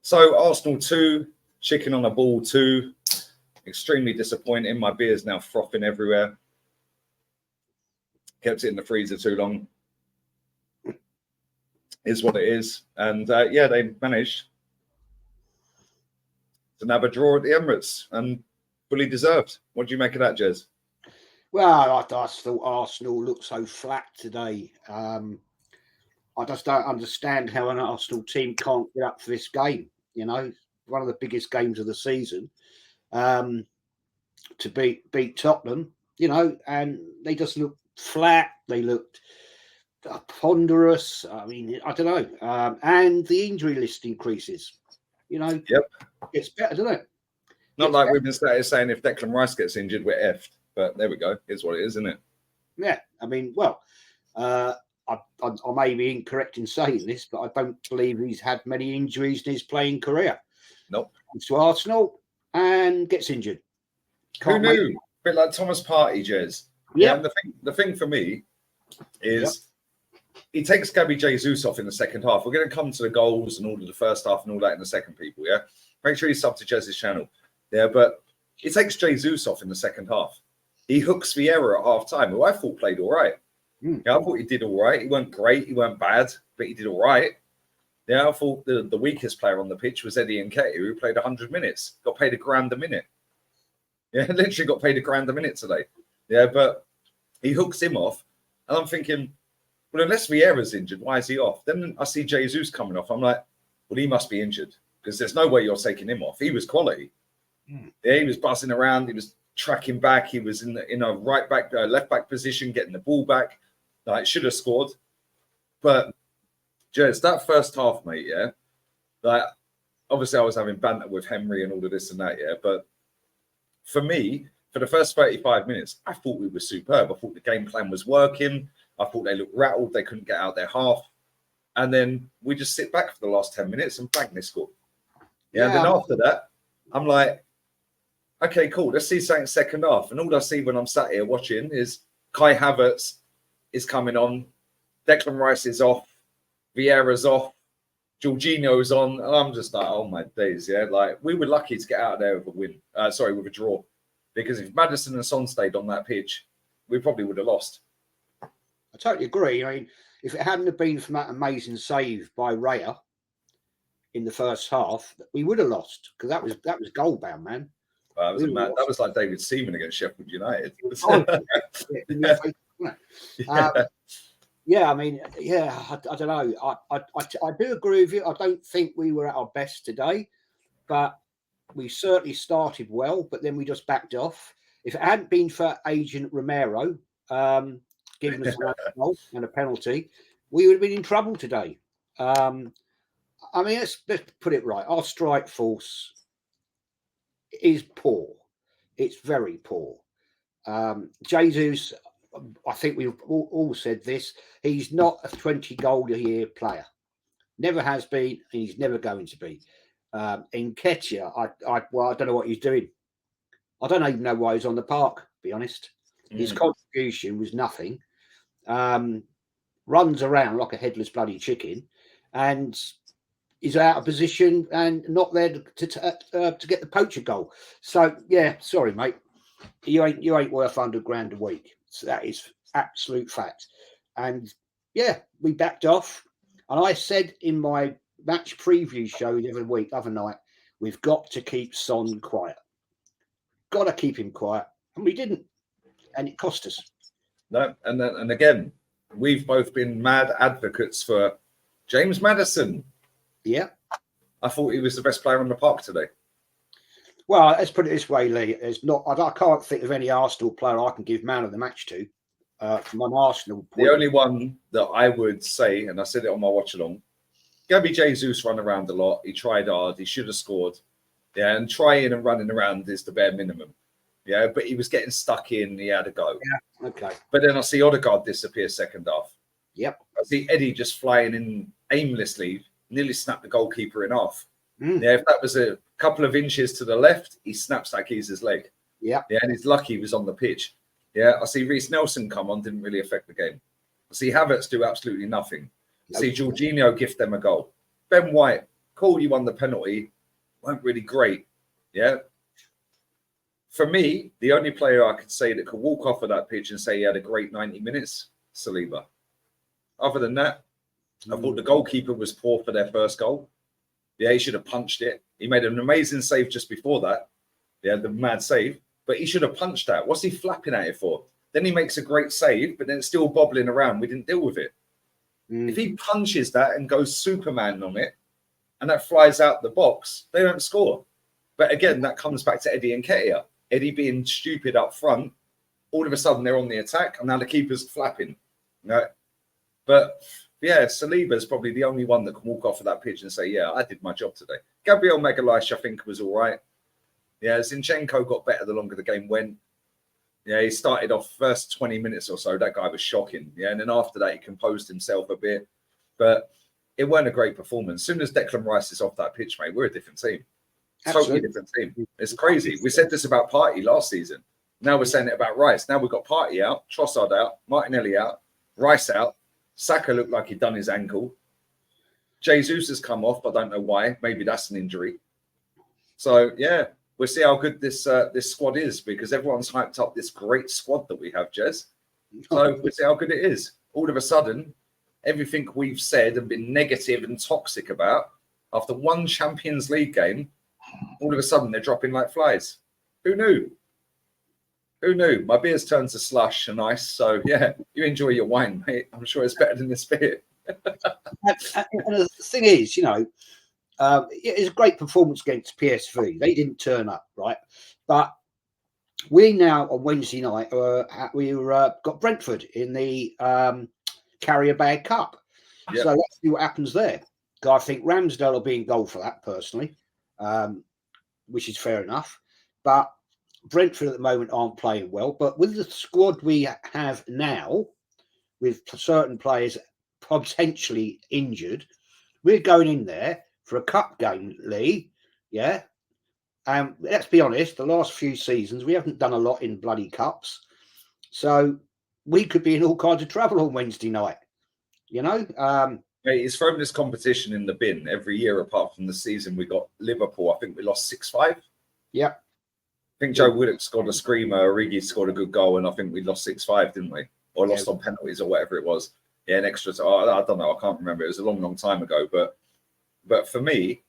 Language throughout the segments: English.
So Arsenal 2, chicken on a ball 2. Extremely disappointing. My beer's now frothing everywhere. Kept it in the freezer too long. Is what it is. And yeah, they managed to nab a draw at the Emirates and fully deserved. What do you make of that, Jez? Well, I thought Arsenal looked so flat today. I just don't understand how an Arsenal team can't get up for this game. You know, one of the biggest games of the season. To beat Tottenham, you know, and they just looked flat. They looked ponderous. I mean, I don't know. And the injury list increases. You know, Yep, it's better, doesn't it? Not like we've been saying if Declan Rice gets injured, we're effed. But there we go. It's what it is, isn't it? Yeah. I mean, well, I may be incorrect in saying this, but I don't believe he's had many injuries in his playing career. Nope. Comes to Arsenal and gets injured. Who knew? A bit like Thomas Partey, Jez. Yeah. And the thing for me is he takes Gabby Jesus off in the second half. We're going to come to the goals and all of the first half and all that in the second, people. Yeah. Make sure you sub to Jez's channel. Yeah, but he takes Jesus off in the second half. He hooks Vieira at half time, who I thought played all right. Yeah, I thought he did all right. He weren't great, he weren't bad, but he did all right. Yeah, I thought the weakest player on the pitch was Eddie Nketiah, who played 100 minutes, got paid £1,000 a minute. Yeah, literally got paid £1,000 a minute today. Yeah, but he hooks him off, and I'm thinking, well, unless Vieira's injured, why is he off? Then I see Jesus coming off. I'm like, well, he must be injured because there's no way you're taking him off. He was quality. Yeah, he was buzzing around. He was tracking back. He was in a right back, left back position, getting the ball back. Like, should have scored. But, Jez, that first half, mate, yeah, like, obviously I was having banter with Henry and all of this and that, yeah, but for me, for the first 35 minutes, I thought we were superb. I thought the game plan was working. I thought they looked rattled. They couldn't get out their half. And then we just sit back for the last 10 minutes and bang, they scored. Yeah, and then after that, I'm like, okay, cool. Let's see something second half. And all I see when I'm sat here watching is Kai Havertz is coming on. Declan Rice is off. Vieira's off. Jorginho's on. And I'm just like, oh my days, yeah. Like, we were lucky to get out of there with a win. With a draw. Because if Maddison and Son stayed on that pitch, we probably would have lost. I totally agree. I mean, if it hadn't have been for that amazing save by Raya in the first half, we would have lost because that was goal bound, man. That was like David Seaman against Sheffield United. Yeah, I mean, I don't know. I do agree with you. I don't think we were at our best today, but we certainly started well, but then we just backed off. If it hadn't been for Agent Romero giving us a goal and a penalty, we would have been in trouble today. I mean, let's put it right. Our strike force is poor. It's very poor. Jesus, I think we've all said this. He's not a 20-goal-a-year player. Never has been, and he's never going to be. Nketiah, I don't know what he's doing. I don't even know why he's on the park, to be honest. His contribution was nothing. Runs around like a headless bloody chicken, and is out of position and not there to get the poacher goal. So yeah, sorry, mate, you ain't worth $100,000 a week. So that is absolute fact. And yeah, we backed off. And I said in my match preview show the other night, we've got to keep Son quiet. Got to keep him quiet, and we didn't, and it cost us. No, and again, we've both been mad advocates for James Maddison. Yeah, I thought he was the best player on the park today. Well, let's put it this way, Lee. I can't think of any Arsenal player I can give man of the match to from an Arsenal point. The only one that I would say, and I said it on my watch along, Gabby Jesus ran around a lot. He tried hard. He should have scored. Yeah, and trying and running around is the bare minimum. Yeah, but he was getting stuck in. He had a go. Yeah, okay. But then I see Odegaard disappear second half. Yep. I see Eddie just flying in aimlessly, nearly snapped the goalkeeper in half. Yeah, if that was a couple of inches to the left, he snaps that geezer's leg. Yeah. Yeah, and he's lucky he was on the pitch. Yeah, I see Reece Nelson come on, didn't really affect the game. I see Havertz do absolutely nothing. I see Jorginho gift them a goal. Ben White Cool, you won the penalty. Weren't really great. Yeah. For me, the only player I could say that could walk off of that pitch and say he had a great 90 minutes, Saliba. Other than that, I thought the goalkeeper was poor for their first goal. Yeah, he should have punched it. He made an amazing save just before that. Yeah, the mad save. But he should have punched that. What's he flapping at it for? Then he makes a great save, but then it's still bobbling around. We didn't deal with it. If he punches that and goes Superman on it, and that flies out the box, they don't score. But again, that comes back to Eddie and Ketia. Eddie being stupid up front. All of a sudden, they're on the attack, and now the keeper's flapping. Right? But yeah, Saliba's probably the only one that can walk off of that pitch and say, yeah, I did my job today. Gabriel Magalhaes, I think, was all right. Yeah, Zinchenko got better the longer the game went. Yeah, he started off first 20 minutes or so. That guy was shocking. Yeah, and then after that, he composed himself a bit. But it weren't a great performance. As soon as Declan Rice is off that pitch, mate, we're a different team. Totally different team. It's crazy. We said this about Partey last season. Now we're saying it about Rice. Now we've got Partey out, Trossard out, Martinelli out, Rice out. Saka looked like he'd done his ankle. Jesus has come off. I don't know why. Maybe that's an injury. So, yeah, we'll see how good this squad is because everyone's hyped up this great squad that we have, Jez. So we'll see how good it is. All of a sudden, everything we've said and been negative and toxic about, after one Champions League game, all of a sudden they're dropping like flies. Who knew? Who knew? My beer's turned to slush and ice. So, yeah, you enjoy your wine, mate. I'm sure it's better than this beer. And the thing is, you know, it's a great performance against PSV. They didn't turn up, right? But we now, on Wednesday night, got Brentford in the Carrier Bag Cup. Yep. So let's see what happens there. I think Ramsdale will be in goal for that, personally, which is fair enough. But Brentford at the moment aren't playing well, but with the squad we have now, with certain players potentially injured, we're going in there for a cup game, Lee. Yeah. Let's be honest, the last few seasons, we haven't done a lot in bloody cups. So we could be in all kinds of trouble on Wednesday night, you know? Mate, he's thrown this competition in the bin every year, apart from the season we got Liverpool. I think we lost 6-5. Yeah. I think Joe Willock scored a screamer, Origi scored a good goal, and I think we lost 6-5, didn't we? Or lost on penalties or whatever it was. Yeah, an extra. I don't know. I can't remember. It was a long, long time ago. But for me,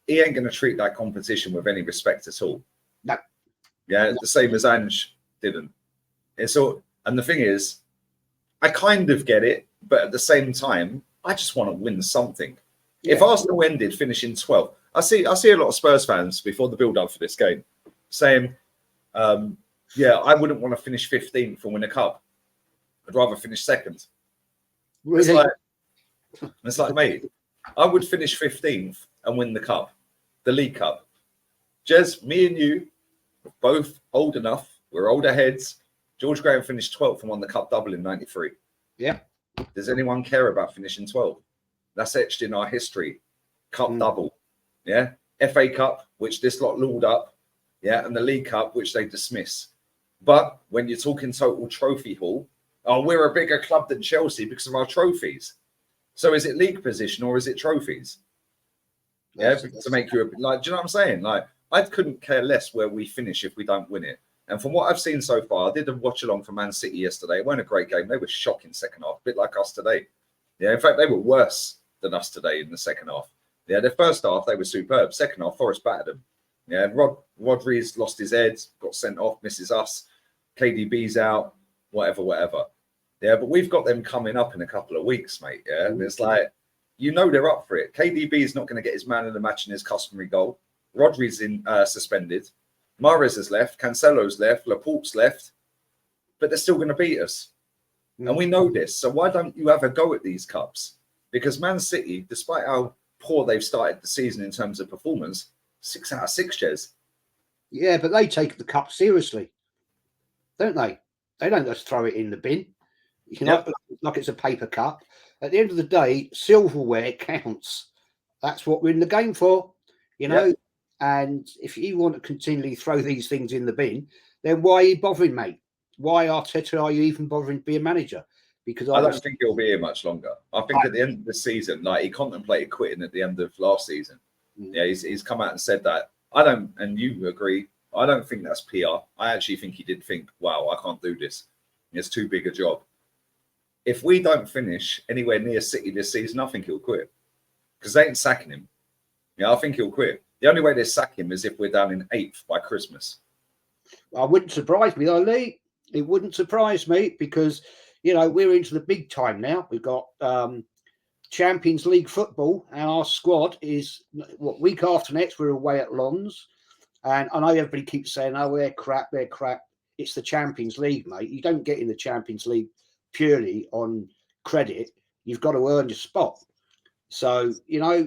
he ain't going to treat that competition with any respect at all. No. Yeah, the same as Ange didn't. It's all. And the thing is, I kind of get it, but at the same time, I just want to win something. Yeah. If Arsenal ended finishing 12th, I see a lot of Spurs fans before the build-up for this game saying, yeah, I wouldn't want to finish 15th and win a cup. I'd rather finish second. Really? It's like, mate, I would finish 15th and win the cup, the League Cup. Jez, me and you, both old enough. We're older heads. George Graham finished 12th and won the cup double in 93. Yeah. Does anyone care about finishing 12th? That's etched in our history. Cup double. Yeah. FA Cup, which this lot lulled up. Yeah. And the League Cup, which they dismiss. But when you're talking total trophy haul, we're a bigger club than Chelsea because of our trophies. So is it league position or is it trophies? Yeah, to make you like, do you know what I'm saying? Like, I couldn't care less where we finish if we don't win it. And from what I've seen so far, I did a watch along for Man City yesterday. It wasn't a great game. They were shocking second half, a bit like us today. Yeah, in fact, they were worse than us today in the second half. Yeah, the first half, they were superb. Second half, Forest battered them. Yeah, Rodri's lost his head, got sent off, misses us. KDB's out, whatever. Yeah, but we've got them coming up in a couple of weeks, mate. Yeah, and it's like, you know they're up for it. KDB is not going to get his man of the match in his customary goal. Rodri's suspended. Mahrez has left. Cancelo's left. Laporte's left. But they're still going to beat us. And we know this. So why don't you have a go at these cups? Because Man City, despite how poor they've started the season in terms of performance, 6 out of 6, Jez. Yeah, but they take the cup seriously, don't they? They don't just throw it in the bin. You know, like it's a paper cup. At the end of the day, silverware counts. That's what we're in the game for, you know. Yep. And if you want to continually throw these things in the bin, then why are you bothering, mate? Why, Arteta, are you even bothering to be a manager? Because I don't think he'll be here much longer. I think at the end of the season, like he contemplated quitting at the end of last season. Yeah, he's come out and said that. I don't, and you agree. I don't think that's PR. I actually think he did think, wow, I can't do this. It's too big a job. If we don't finish anywhere near City this season, I think he'll quit because they ain't sacking him. Yeah, I think he'll quit. The only way they sack him is if we're down in 8th by Christmas. I wouldn't surprise me, though, Lee. It wouldn't surprise me because, you know, we're into the big time now. We've got Champions League football, and our squad is week after next. We're away at Lons, and I know everybody keeps saying, "Oh, they're crap, they're crap." It's the Champions League, mate. You don't get in the Champions League purely on credit. You've got to earn your spot. So, you know,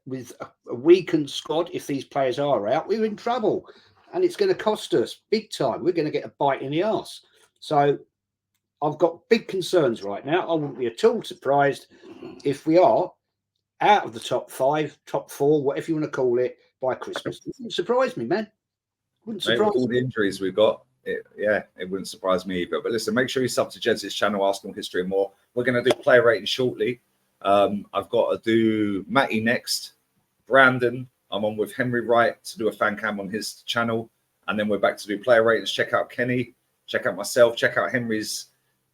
with a weakened squad, if these players are out, we're in trouble, and it's going to cost us big time. We're going to get a bite in the arse. So I've got big concerns right now. I wouldn't be at all surprised if we are out of the top 5, top 4, whatever you want to call it, by Christmas. It wouldn't surprise me, man. Wouldn't surprise all me. the injuries we've got, it wouldn't surprise me either. But listen, make sure you sub to Jez's channel, Arsenal History and More. We're going to do player rating shortly. I've got to do Matty next, Brandon. I'm on with Henry Wright to do a fan cam on his channel. And then we're back to do player ratings. Check out Kenny, check out myself, check out Henry's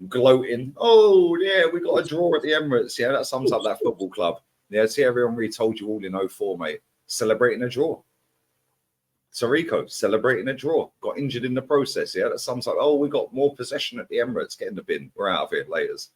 gloating. Oh, yeah, we got a draw at the Emirates. Yeah, that sums up that football club. Yeah, Thierry Henry told you all in 04, mate. Celebrating a draw. Sorico celebrating a draw. Got injured in the process. Yeah, that sums up. Oh, we got more possession at the Emirates. Get in the bin. We're out of here, laters.